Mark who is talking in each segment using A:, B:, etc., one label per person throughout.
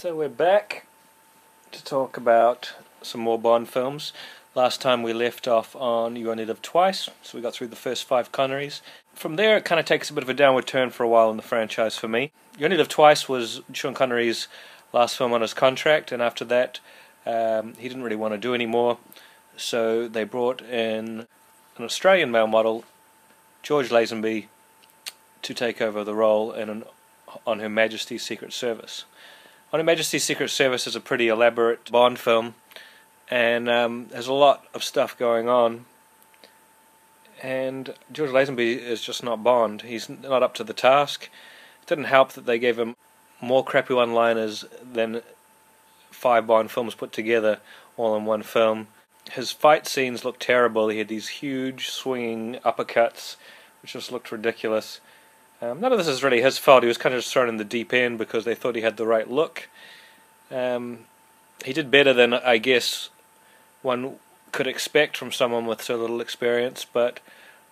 A: So we're back to talk about some more Bond films. Last time we left off on You Only Live Twice, so we got through the first 5 Connerys. From there it kind of takes a bit of a downward turn for a while in the franchise for me. You Only Live Twice was Sean Connery's last film on his contract, and after that he didn't really want to do any more, so they brought in an Australian male model, George Lazenby, to take over the role on Her Majesty's Secret Service. On Her Majesty's Secret Service is a pretty elaborate Bond film, and there's a lot of stuff going on, and George Lazenby is just not Bond. He's not up to the task. It didn't help that they gave him more crappy one-liners than 5 Bond films put together, all in one film. His fight scenes looked terrible. He had these huge swinging uppercuts, which just looked ridiculous. None of this is really his fault. He was kind of just thrown in the deep end because they thought he had the right look. He did better than, I guess, one could expect from someone with so little experience, but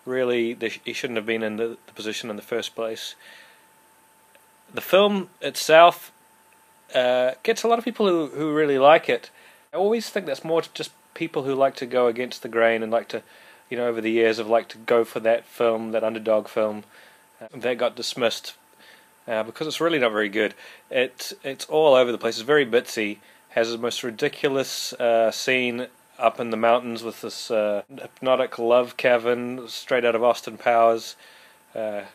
A: really he shouldn't have been in the position in the first place. The film itself gets a lot of people who really like it. I always think that's more just people who like to go against the grain and like to, over the years have liked to go for that film, that underdog film. That got dismissed because it's really not very good. It's all over the place. It's very bitsy. Has the most ridiculous scene up in the mountains with this hypnotic love cavern straight out of Austin Powers. But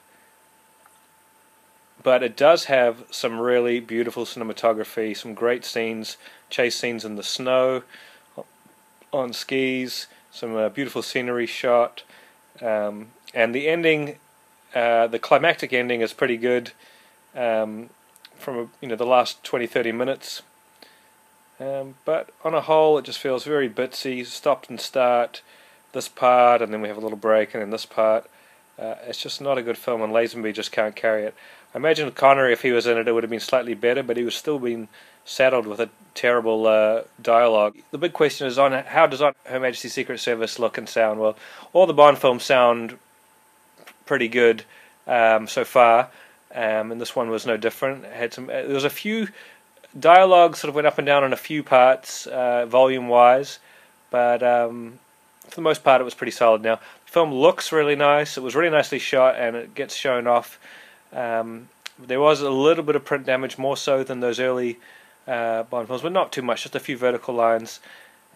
A: it does have some really beautiful cinematography, some great scenes, chase scenes in the snow, on skis, some beautiful scenery shot, and the ending. The climactic ending is pretty good from the last 20-30 minutes, but on a whole it just feels very bitsy, stop and start, this part and then we have a little break and then this part. It's just not a good film, and Lazenby just can't carry it. I imagine Connery, if he was in it, it would have been slightly better, but he was still being saddled with a terrible dialogue. The big question is how does Her Majesty's Secret Service look and sound? Well, all the Bond films sound pretty good so far, and this one was no different. It had there was a few dialogues sort of went up and down in a few parts, volume-wise, but for the most part it was pretty solid. Now, the film looks really nice. It was really nicely shot, and it gets shown off. There was a little bit of print damage, more so than those early Bond films, but not too much, just a few vertical lines.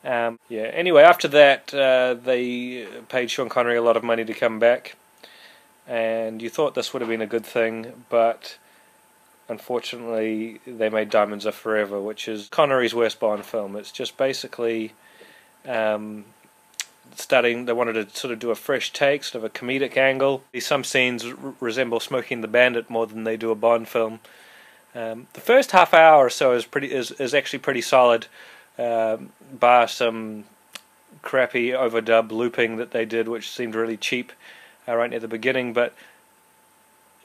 A: Anyway, after that they paid Sean Connery a lot of money to come back, and you thought this would have been a good thing, but unfortunately they made Diamonds Are Forever, which is Connery's worst Bond film. It's just basically they wanted to sort of do a fresh take, sort of a comedic angle. Some scenes resemble Smoking the Bandit more than they do a Bond film. The first half hour or so is actually pretty solid, bar some crappy overdub looping that they did, which seemed really cheap right near the beginning, but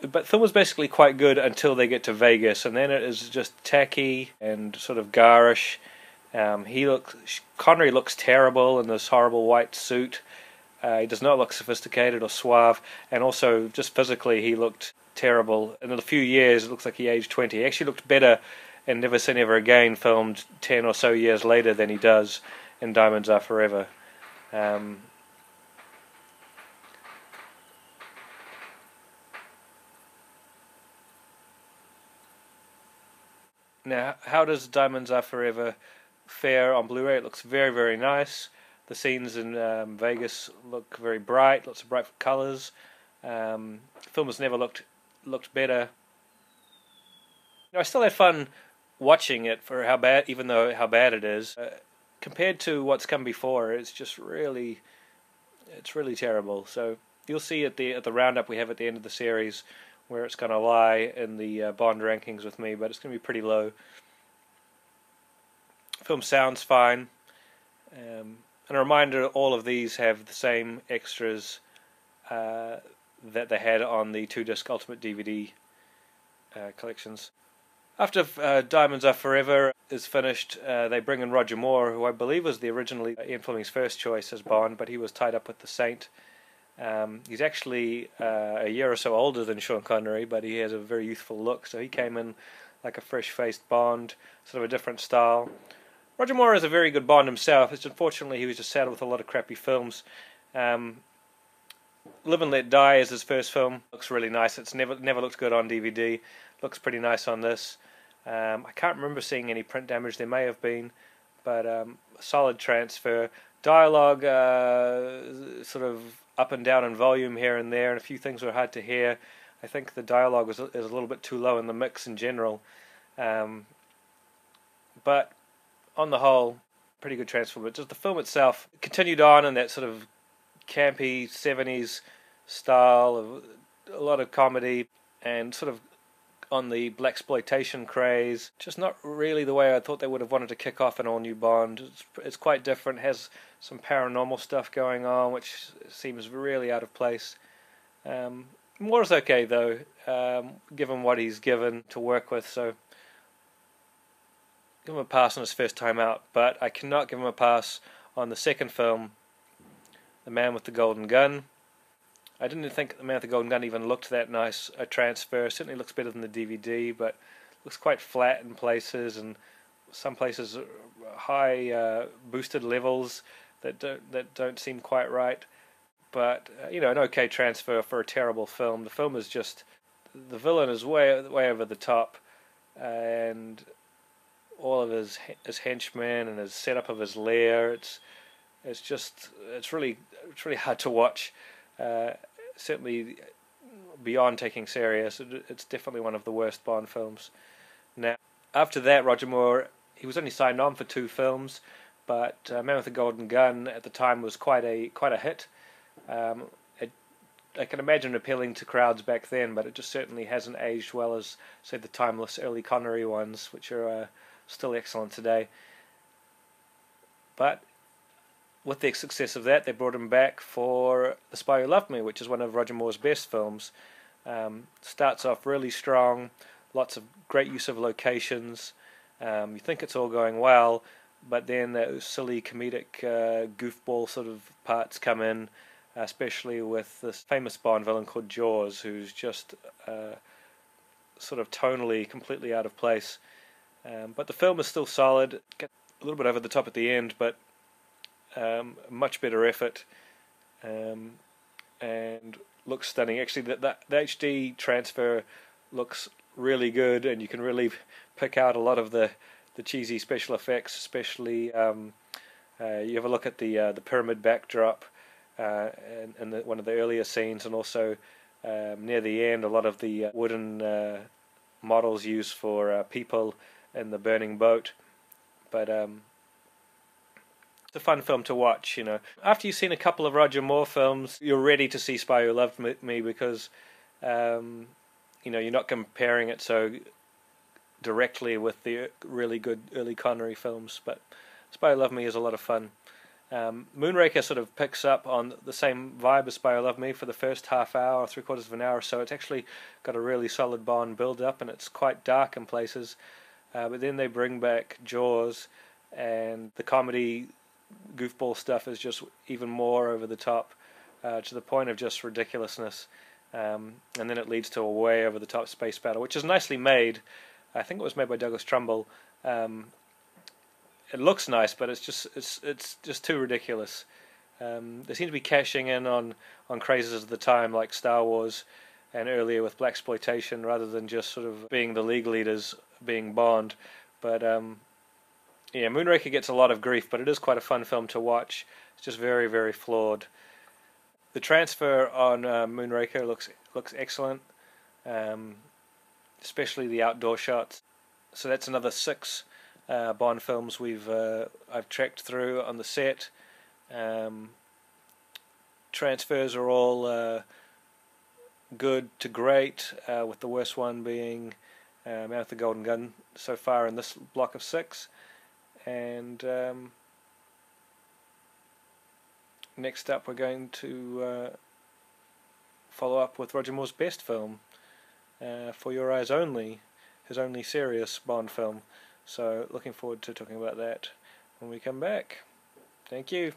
A: the film was basically quite good until they get to Vegas, and then it is just tacky and sort of garish. Connery looks terrible in this horrible white suit. He does not look sophisticated or suave, and also just physically he looked terrible. In a few years it looks like he aged 20. He actually looked better in Never Say Never Again, filmed 10 or so years later, than he does in Diamonds Are Forever. Now, how does Diamonds Are Forever fare on Blu-ray? It looks very, very nice. The scenes in Vegas look very bright, lots of bright colours. The film has never looked better. I still had fun watching it for how bad it is. Compared to what's come before, it's really terrible. So you'll see at the roundup we have at the end of the series where it's going to lie in the Bond rankings with me, but it's going to be pretty low. The film sounds fine. And a reminder, all of these have the same extras that they had on the 2-disc Ultimate DVD collections. After Diamonds Are Forever is finished, they bring in Roger Moore, who I believe was originally Ian Fleming's first choice as Bond, but he was tied up with The Saint. He's actually a year or so older than Sean Connery, but he has a very youthful look, so he came in like a fresh-faced Bond, sort of a different style. Roger Moore is a very good Bond himself. It's unfortunately he was just saddled with a lot of crappy films. Live and Let Die is his first film. Looks really nice. It's never looked good on DVD. Looks pretty nice on this. I can't remember seeing any print damage. There may have been, but solid transfer. Dialogue sort of up and down in volume here and there, and a few things were hard to hear. I think the dialogue is a little bit too low in the mix in general. But on the whole, pretty good transfer. But just the film itself continued on in that sort of campy 70s style of a lot of comedy and sort of on the blaxploitation craze. Just not really the way I thought they would have wanted to kick off an all-new Bond. It's quite different, has some paranormal stuff going on, which seems really out of place. Moore's okay, though, given what he's given to work with, so give him a pass on his first time out, but I cannot give him a pass on the second film, The Man with the Golden Gun. I didn't think The Man with the Golden Gun even looked that nice a transfer. Certainly looks better than the DVD, but looks quite flat in places, and some places high boosted levels that don't seem quite right. But you know, an okay transfer for a terrible film. The film is just, the villain is way over the top, and all of his henchmen and his setup of his lair. It's really hard to watch. Certainly beyond taking serious, it's definitely one of the worst Bond films. Now, after that, Roger Moore, he was only signed on for 2 films, but Man with the Golden Gun at the time was quite a hit. I can imagine appealing to crowds back then, but it just certainly hasn't aged well as, say, the timeless early Connery ones, which are still excellent today. But with the success of that, they brought him back for The Spy Who Loved Me, which is one of Roger Moore's best films. Starts off really strong, lots of great use of locations. You think it's all going well, but then those silly comedic goofball sort of parts come in, especially with this famous Bond villain called Jaws, who's just sort of tonally completely out of place. But the film is still solid. Get a little bit over the top at the end, but much better effort, and looks stunning. Actually, the HD transfer looks really good, and you can really pick out a lot of the cheesy special effects. Especially, you have a look at the pyramid backdrop, and one of the earlier scenes, and also near the end, a lot of the wooden models used for people in the burning boat. But it's a fun film to watch, you know. After you've seen a couple of Roger Moore films, you're ready to see Spy Who Loved Me, because you know, you're not comparing it so directly with the really good early Connery films. But Spy Who Loved Me is a lot of fun. Moonraker sort of picks up on the same vibe as Spy Who Loved Me for the first half hour, 3/4 of an hour, so it's actually got a really solid Bond build-up, and it's quite dark in places. But then they bring back Jaws, and the comedy goofball stuff is just even more over the top, to the point of just ridiculousness. And then it leads to a way over the top space battle, which is nicely made. I think it was made by Douglas Trumbull. It looks nice, but it's just too ridiculous. They seem to be cashing in on crazes of the time, like Star Wars, and earlier with blaxploitation, rather than just sort of being the league leaders, being Bond. But yeah, Moonraker gets a lot of grief, but it is quite a fun film to watch. It's just very, very flawed. The transfer on Moonraker looks excellent, especially the outdoor shots. So that's another 6 Bond films I've tracked through on the set. Transfers are all good to great, with the worst one being Man with the Golden Gun so far in this block of 6. And next up we're going to follow up with Roger Moore's best film, For Your Eyes Only, his only serious Bond film. So looking forward to talking about that when we come back. Thank you.